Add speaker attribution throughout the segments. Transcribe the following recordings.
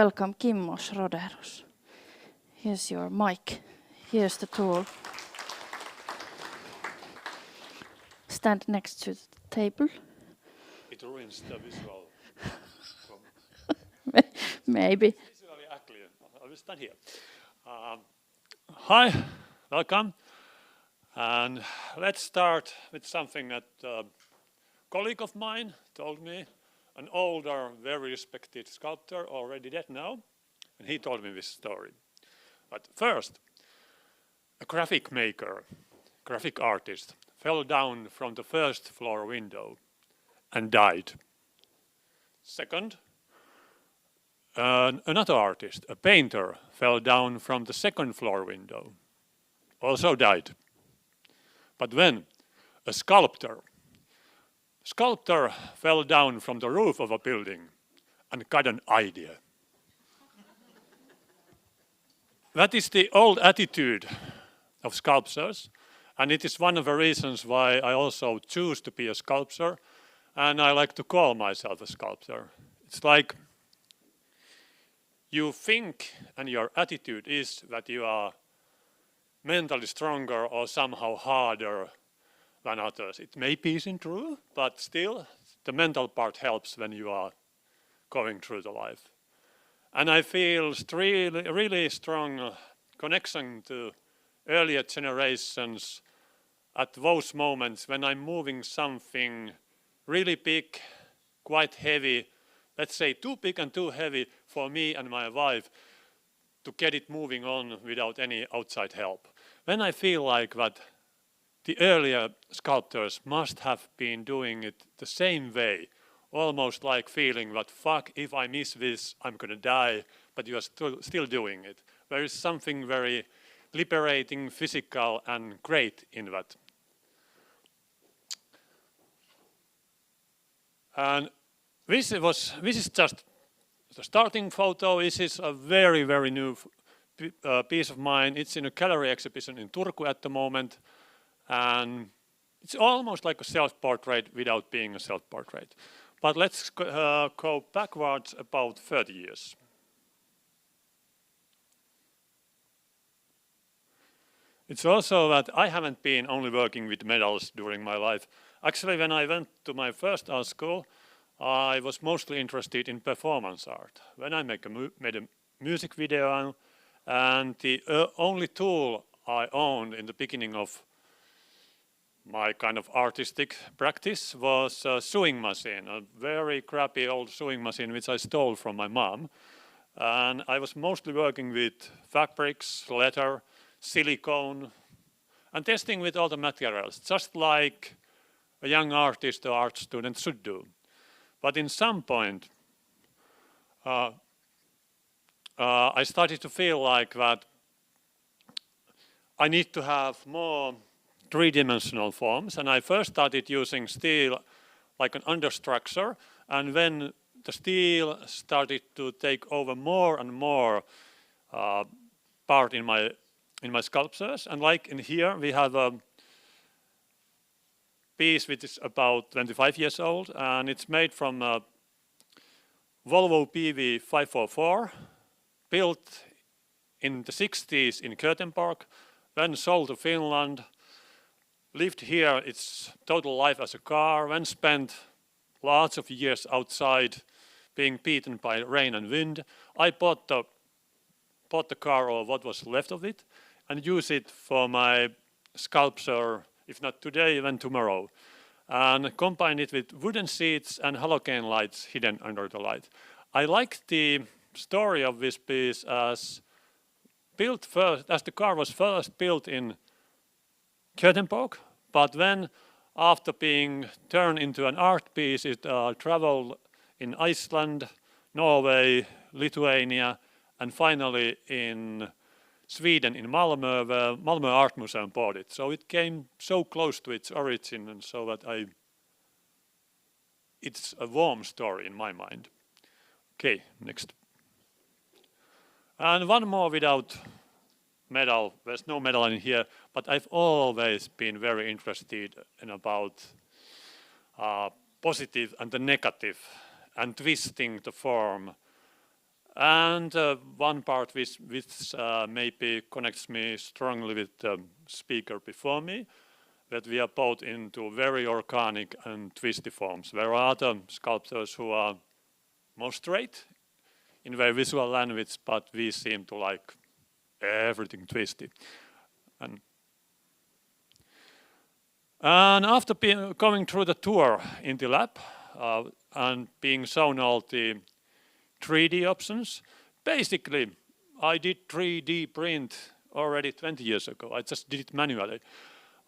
Speaker 1: welcome Kimmo Schroderus. Here's your mic. Here's the tool. Stand next to the table.
Speaker 2: It ruins the visual.
Speaker 1: Maybe.
Speaker 2: Visually ugly. I will stand here. Hi, welcome. And let's start with something that a colleague of mine told me, an older, very respected sculptor, already dead now, and he told me this story. But first, a graphic maker, graphic artist, fell down from the first floor window and died. Second, another artist, a painter, fell down from the second floor window, also died. But then, a sculptor fell down from the roof of a building and got an idea. That is the old attitude of sculptors, and it is one of the reasons why I also choose to be a sculptor, and I like to call myself a sculptor. It's like you think, and your attitude is that you are mentally stronger or somehow harder than others. It maybe isn't true, but still the mental part helps when you are going through the life. And I feel really strong connection to earlier generations at those moments when I'm moving something really big, quite heavy, let's say too big and too heavy for me and my wife to get it moving on without any outside help. When I feel like that the earlier sculptors must have been doing it the same way, almost like feeling that fuck, if I miss this, I'm gonna die, but you are still doing it. There is something very liberating, physical, and great in that. And this is just the starting photo. This is a very, very new piece of mine. It's in a gallery exhibition in Turku at the moment. And it's almost like a self-portrait without being a self-portrait. But let's go backwards about 30 years. It's also that I haven't been only working with medals during my life. Actually, when I went to my first art school, I was mostly interested in performance art. When I made a music video, and the only tool I owned in the beginning of my kind of artistic practice was a sewing machine, a very crappy old sewing machine which I stole from my mom. And I was mostly working with fabrics, leather, silicone, and testing with all the materials, just like a young artist or art student should do. But in some point, I started to feel like that I need to have more three-dimensional forms, and I first started using steel like an understructure, and when the steel started to take over more and more part in my sculptures, and like in here we have a piece which is about 25 years old, and it's made from a Volvo PV 544, built in the 60s in Gothenburg, then sold to Finland, lived here its total life as a car, then spent lots of years outside being beaten by rain and wind. I bought the car, or what was left of it, and used it for my sculpture, if not today, then tomorrow. And combined it with wooden seats and halogen lights hidden under the light. I like the story of this piece as the car was first built in Gothenburg, but then after being turned into an art piece, it traveled in Iceland, Norway, Lithuania, and finally in Sweden, in Malmö, where Malmö Art Museum bought it. So it came so close to its origin, and so that it's a warm story in my mind. Okay, next. And one more without medal. There's no medal in here, but I've always been very interested in about positive and the negative, and twisting the form And one part which maybe connects me strongly with the speaker before me, that we are both into very organic and twisty forms. There are other sculptors who are more straight in their visual language, but we seem to like everything twisty. And after going through the tour in the lab and being shown all the 3D options, basically I did 3D print already 20 years ago. I just did it manually.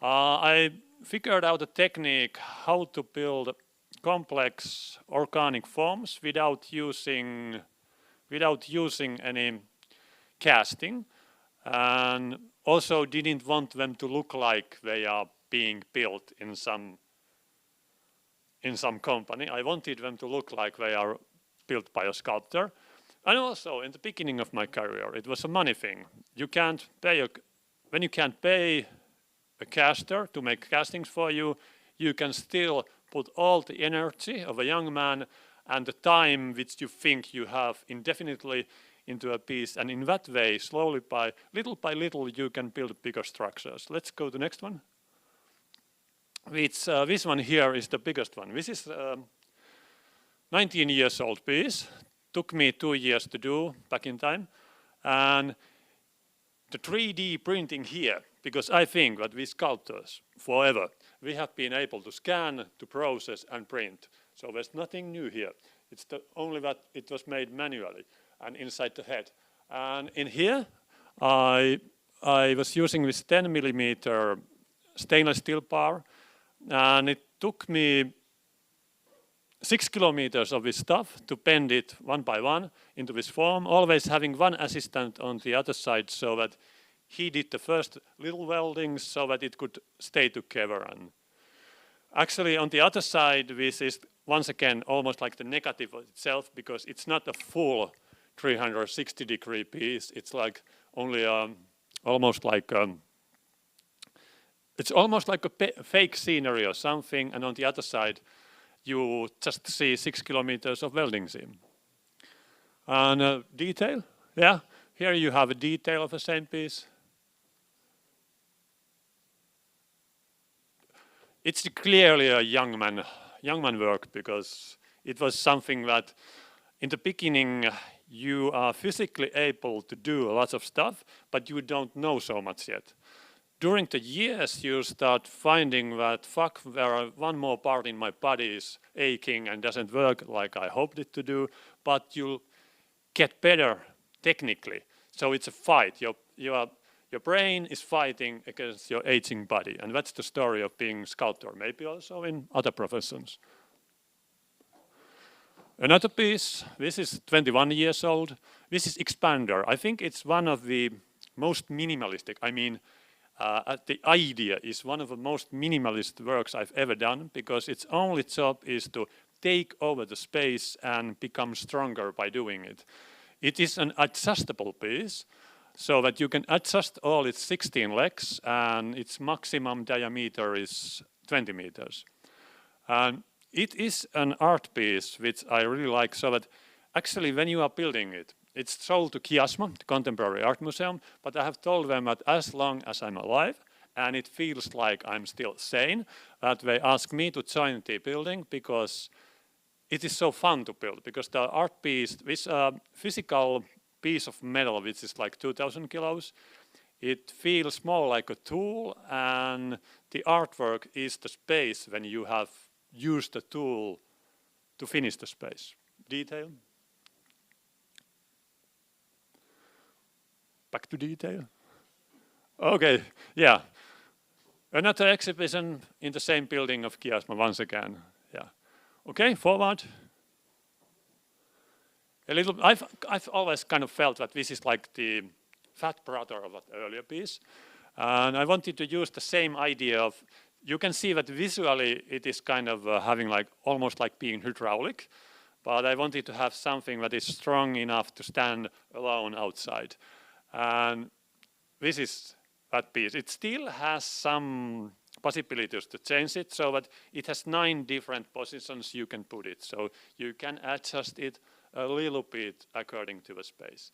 Speaker 2: I figured out a technique how to build complex organic forms without using any casting, and also didn't want them to look like they are being built in some company. I wanted them to look like they are built by a sculptor. And also in the beginning of my career, it was a money thing. You can't pay when you can't pay a caster to make castings for you, you can still put all the energy of a young man and the time which you think you have indefinitely into a piece, and in that way, slowly by little, you can build bigger structures. Let's go to the next one. This one here is the biggest one. This is 19 years old piece. Took me 2 years to do back in time. And the 3D printing here, because I think that we sculptors, forever, we have been able to scan, to process and print. So there's nothing new here. It's only that it was made manually and inside the head. And in here, I was using this 10mm stainless steel bar, and it took me 6 kilometers of this stuff to bend it one by one into this form, always having one assistant on the other side so that he did the first little weldings so that it could stay together. And actually on the other side, this is once again almost like the negative of itself, because it's not a full 360-degree piece. It's like only almost like it's almost like a fake scenery or something, and on the other side you just see 6 kilometers of welding seam. And detail, yeah, here you have a detail of the same piece. It's clearly a young man work, because it was something that in the beginning you are physically able to do lots of stuff, but you don't know so much yet. During the years you start finding that one more part in my body is aching and doesn't work like I hoped it to do, but you get better technically. So it's a fight. Your brain is fighting against your aging body, and that's the story of being a sculptor, maybe also in other professions. Another piece, this is 21 years old. This is Expander. I think it's one of the most minimalistic, the idea is one of the most minimalist works I've ever done, because its only job is to take over the space and become stronger by doing it. It is an adjustable piece, so that you can adjust all its 16 legs, and its maximum diameter is 20 meters. And it is an art piece which I really like, so that actually when you are building it, it's sold to Kiasma, the Contemporary Art Museum, but I have told them that as long as I'm alive and it feels like I'm still sane, that they ask me to join the building, because it is so fun to build. Because the art piece, this physical piece of metal, which is like 2,000 kilos, it feels more like a tool, and the artwork is the space when you have used the tool to finish the space. Detail. Back to detail. Okay, yeah. Another exhibition in the same building of Kiasma once again. Yeah. Okay, forward. I've always kind of felt that this is like the fat brother of that earlier piece, and I wanted to use the same idea of. You can see that visually it is kind of having like almost like being hydraulic, but I wanted to have something that is strong enough to stand alone outside. And this is that piece. It still has some possibilities to change it, so that it has 9 different positions you can put it. So you can adjust it a little bit according to the space.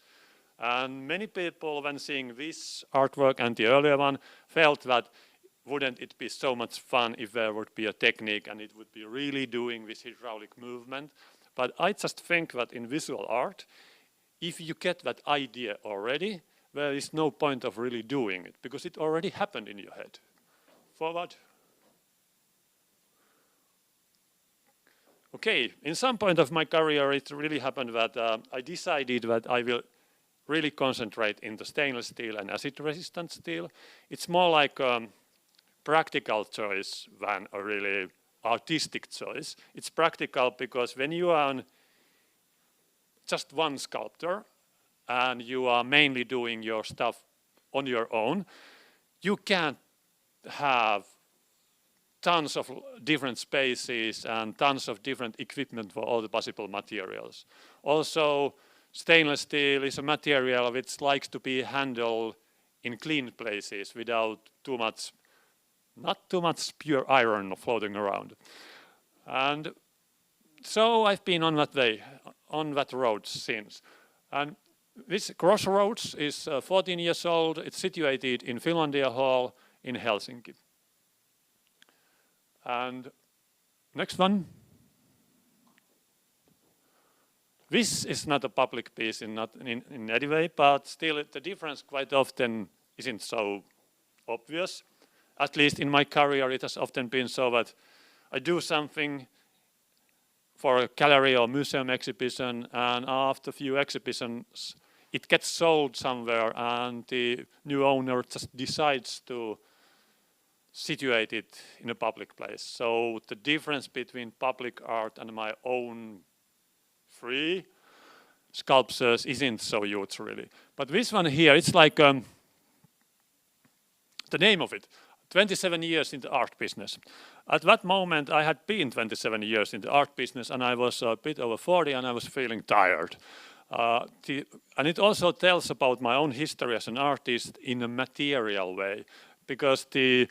Speaker 2: And many people, when seeing this artwork and the earlier one, felt that wouldn't it be so much fun if there would be a technique and it would be really doing this hydraulic movement. But I just think that in visual art, if you get that idea already, there is no point of really doing it because it already happened in your head. Forward. Okay, in some point of my career, it really happened that I decided that I will really concentrate in the stainless steel and acid-resistant steel. It's more like a practical choice than a really artistic choice. It's practical because when you are just one sculptor and you are mainly doing your stuff on your own, you can't have tons of different spaces and tons of different equipment for all the possible materials. Also, stainless steel is a material which likes to be handled in clean places without too much, not too much pure iron floating around. And so I've been on that way, on that road since. And this crossroads is 14 years old. It's situated in Finlandia Hall in Helsinki. And next one. This is not a public piece in any way, but still the difference quite often isn't so obvious. At least in my career, it has often been so that I do something for a gallery or museum exhibition, and after a few exhibitions, it gets sold somewhere, and the new owner just decides to situate it in a public place. So the difference between public art and my own free sculptures isn't so huge really. But this one here, it's like the name of it, 27 years in the art business. At that moment I had been 27 years in the art business and I was a bit over 40 and I was feeling tired. And it also tells about my own history as an artist in a material way, because the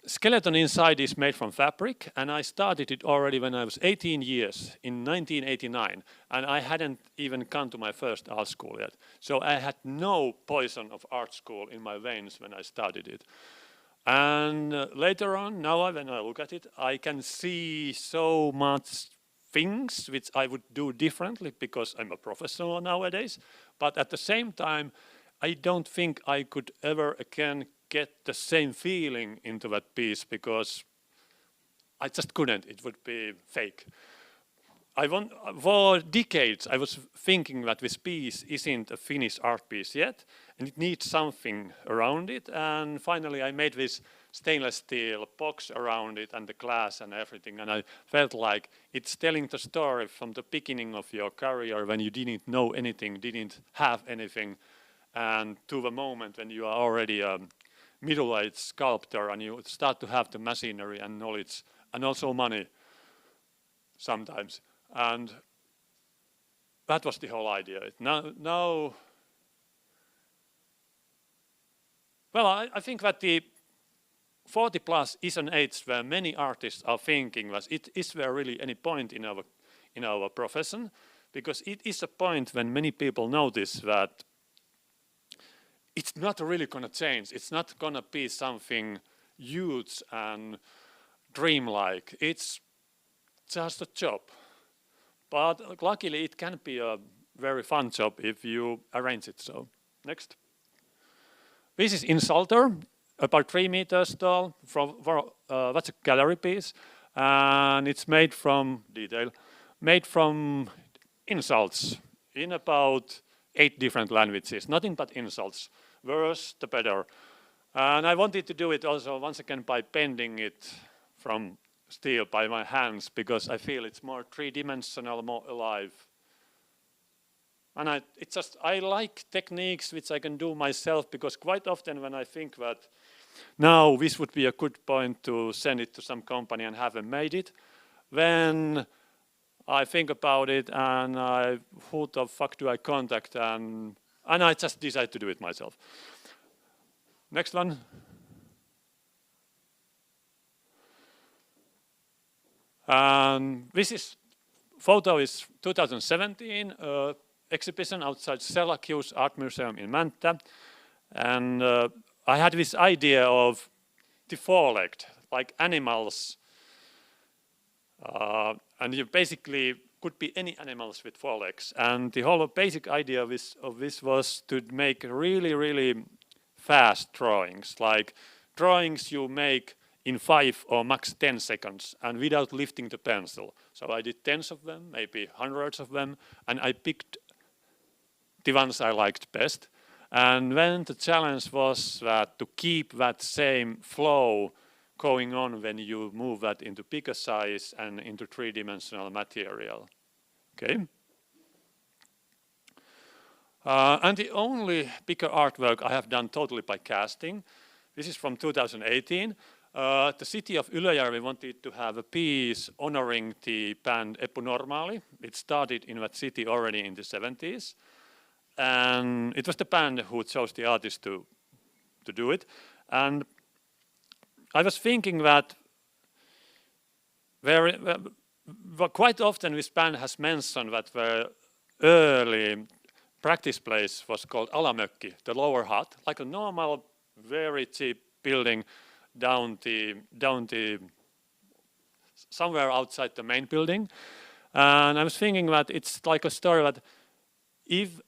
Speaker 2: skeleton inside is made from fabric, and I started it already when I was 18 years in 1989, and I hadn't even gone to my first art school yet. So I had no poison of art school in my veins when I started it. And later on, now when I look at it, I can see so much things which I would do differently because I'm a professional nowadays. But at the same time, I don't think I could ever again get the same feeling into that piece because I just couldn't. It would be fake. For decades, I was thinking that this piece isn't a finished art piece yet, and it needs something around it. And finally, I made this stainless steel box around it and the glass and everything. And I felt like it's telling the story from the beginning of your career when you didn't know anything, didn't have anything, and to the moment when you are already a middle-aged sculptor and you start to have the machinery and knowledge and also money sometimes. And that was the whole idea. Now well, I think that the 40 plus is an age where many artists are thinking that is there really any point in our profession? Because it is a point when many people notice that it's not really going to change. It's not going to be something huge and dreamlike. It's just a job. But luckily it can be a very fun job if you arrange it so. Next. This is in Sculptor, about 3 meters tall. That's a gallery piece. And it's made from insults in about 8 different languages, nothing but insults. Worse, the better. And I wanted to do it also once again by bending it from steel by my hands because I feel it's more three-dimensional, more alive. And I like techniques which I can do myself because quite often when I think that now this would be a good point to send it to some company and have them made it, then I think about it and who the fuck do I contact, and I just decide to do it myself. Next one. This photo is 2017 exhibition outside Syracuse Art Museum in Manta. And I had this idea of the four-legged, like animals. And you basically could be any animals with four legs. And the whole basic idea of this was to make really, really fast drawings, like drawings you make in 5 or max 10 seconds and without lifting the pencil. So I did tens of them, maybe hundreds of them, and I picked the ones I liked best. And then the challenge was that to keep that same flow going on when you move that into bigger size and into three-dimensional material. Okay. And the only bigger artwork I have done totally by casting, this is from 2018. The city of Ylöjärvi wanted to have a piece honoring the band Epunormaali. It started in that city already in the 70s. And it was the band who chose the artist to do it. And I was thinking that quite often this band has mentioned that the early practice place was called Alamökki, the lower hut, like a normal, very cheap building down the somewhere outside the main building. And I was thinking that it's like a story that if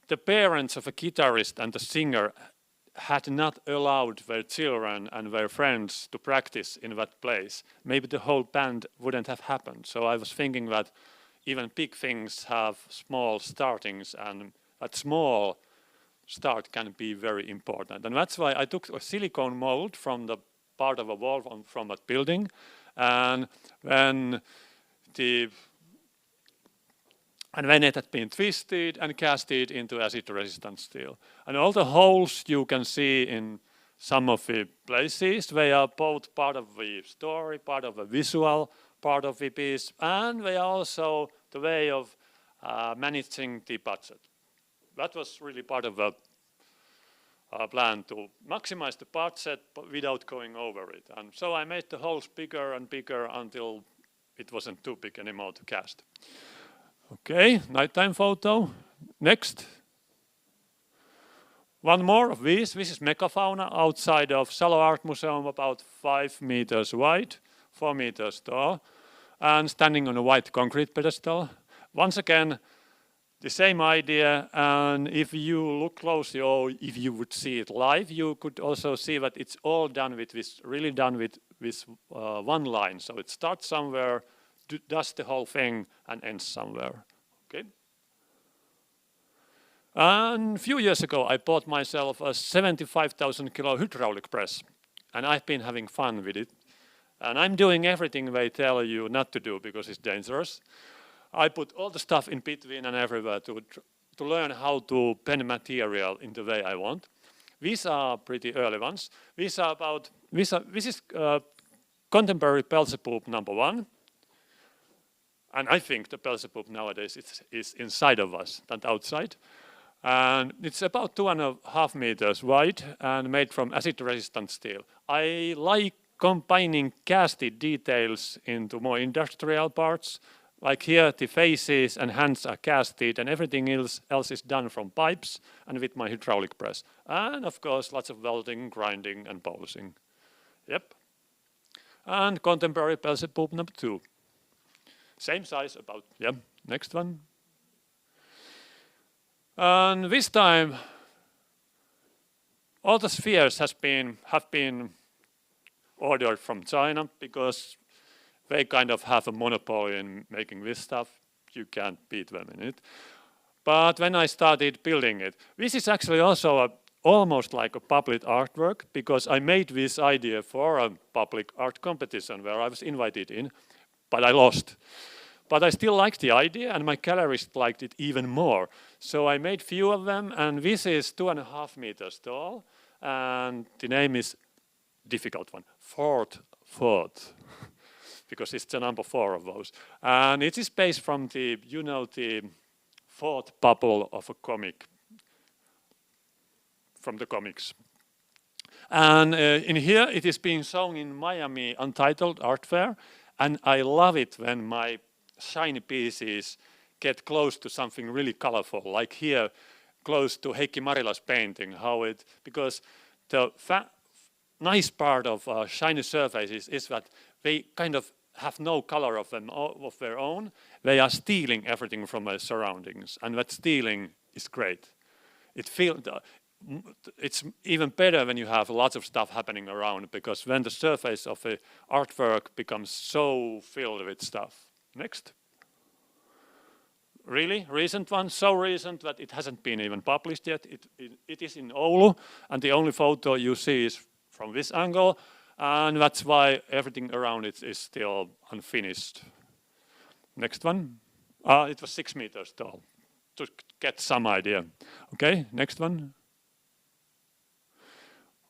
Speaker 2: the parents of a guitarist and the singer had not allowed their children and their friends to practice in that place, maybe the whole band wouldn't have happened. So I was thinking that even big things have small startings, and that small start can be very important. And that's why I took a silicone mold from the part of a wall from that building, and when it had been twisted and casted into acid-resistant steel. And all the holes you can see in some of the places, they are both part of the story, part of the visual, part of the piece, and they are also the way of managing the budget. That was really part of the plan to maximize the budget but without going over it. And so I made the holes bigger and bigger until it wasn't too big anymore to cast. Okay, nighttime photo. Next. One more of these. This is megafauna outside of Salo Art Museum, about 5 meters wide, 4 meters tall, and standing on a white concrete pedestal. Once again, the same idea, and if you look closely or if you would see it live, you could also see that it's all done with this, really done with this one line. So it starts somewhere, does the whole thing and ends somewhere. Okay. And a few years ago, I bought myself a 75,000 kilo hydraulic press, and I've been having fun with it. And I'm doing everything they tell you not to do because it's dangerous. I put all the stuff in between and everywhere to learn how to bend material in the way I want. These are pretty early ones. This is contemporary Beelzebub #1. And I think the Beelzebub nowadays is inside of us, not outside. And it's about 2.5 meters wide and made from acid-resistant steel. I like combining casted details into more industrial parts. Like here, the faces and hands are casted and everything else is done from pipes and with my hydraulic press. And of course, lots of welding, grinding and polishing. Yep. And contemporary Beelzebub #2. Same size about, yeah, next one. And this time, all the spheres have been ordered from China because they kind of have a monopoly in making this stuff. You can't beat them in it. But when I started building it, this is actually also almost like a public artwork because I made this idea for a public art competition where I was invited in, but I lost. But I still liked the idea and my gallerist liked it even more. So I made few of them, and this is 2.5 meters tall, and the name is difficult one, Fourth, because it's the number 4 of those. And it is based from the, you know, the fourth bubble of a comic, from the comics. And in here it is being shown in Miami Untitled Art Fair. And I love it when my shiny pieces get close to something really colorful, like here, close to Heikki Marila's painting, because the nice part of shiny surfaces is that they kind of have no color of their own. They are stealing everything from their surroundings, and that stealing is great. It's even better when you have lots of stuff happening around, because when the surface of the artwork becomes so filled with stuff. Next. Really recent one, so recent that it hasn't been even published yet. It is in Oulu, and the only photo you see is from this angle, and that's why everything around it is still unfinished. Next one. It was 6 meters tall, to get some idea. Okay, next one.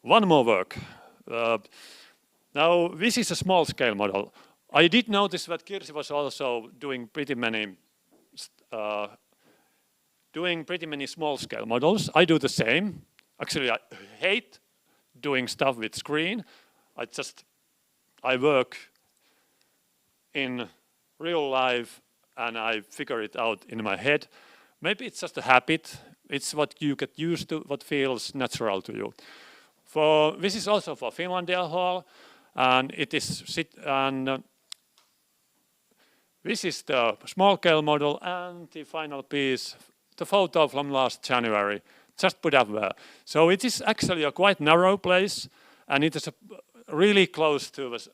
Speaker 2: One more work. Now, this is a small scale model. I did notice that Kirsi was also doing pretty many small scale models. I do the same. Actually, I hate doing stuff with screen. I work in real life and I figure it out in my head. Maybe it's just a habit. It's what you get used to, what feels natural to you. This is also for Finlandia Hall, and this is the small scale model and the final piece, the photo from last January, just put up there. So it is actually a quite narrow place, and it is really close to the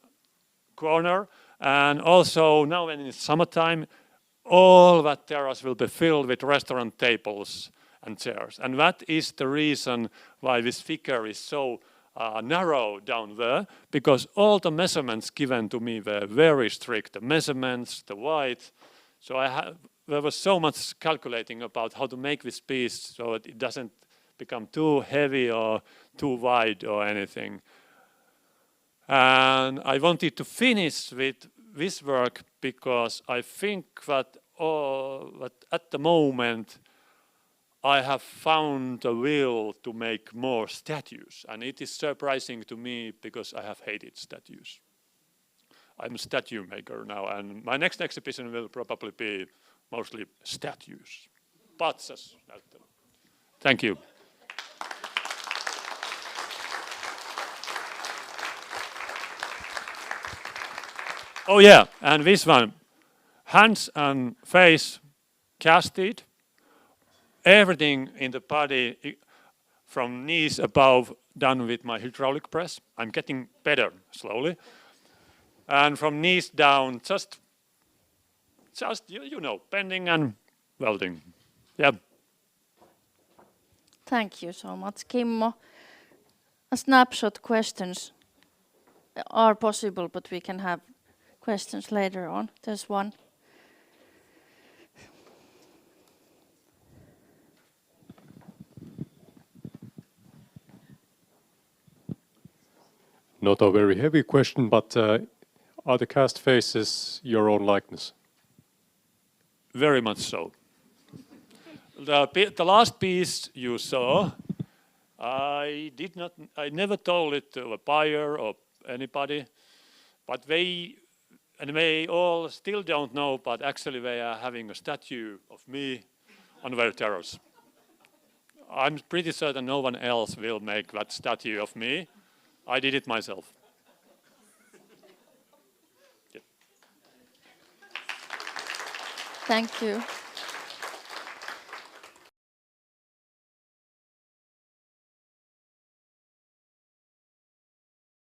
Speaker 2: corner. And also now when it's summertime, all that terrace will be filled with restaurant tables and chairs. And that is the reason why this figure is so narrow down there, because all the measurements given to me were very strict. The measurements, the height. So there was so much calculating about how to make this piece so that it doesn't become too heavy or too wide or anything. And I wanted to finish with this work because I think that at the moment I have found a will to make more statues, and it is surprising to me because I have hated statues. I'm a statue maker now, and my next exhibition will probably be mostly statues. Thank you. Oh yeah, and this one, hands and face casted. Everything in the body from knees above done with my hydraulic press. I'm getting better slowly. And from knees down, just you know, bending and welding. Yeah.
Speaker 1: Thank you so much, Kimmo. A snapshot questions are possible, but we can have questions later on. There's one.
Speaker 3: Not a very heavy question, but are the cast faces your own likeness?
Speaker 2: Very much so. The last piece you saw, I never told it to a buyer or anybody, but they all still don't know, but actually they are having a statue of me on their terrace. I'm pretty certain no one else will make that statue of me. I did it myself. Yeah.
Speaker 1: Thank you.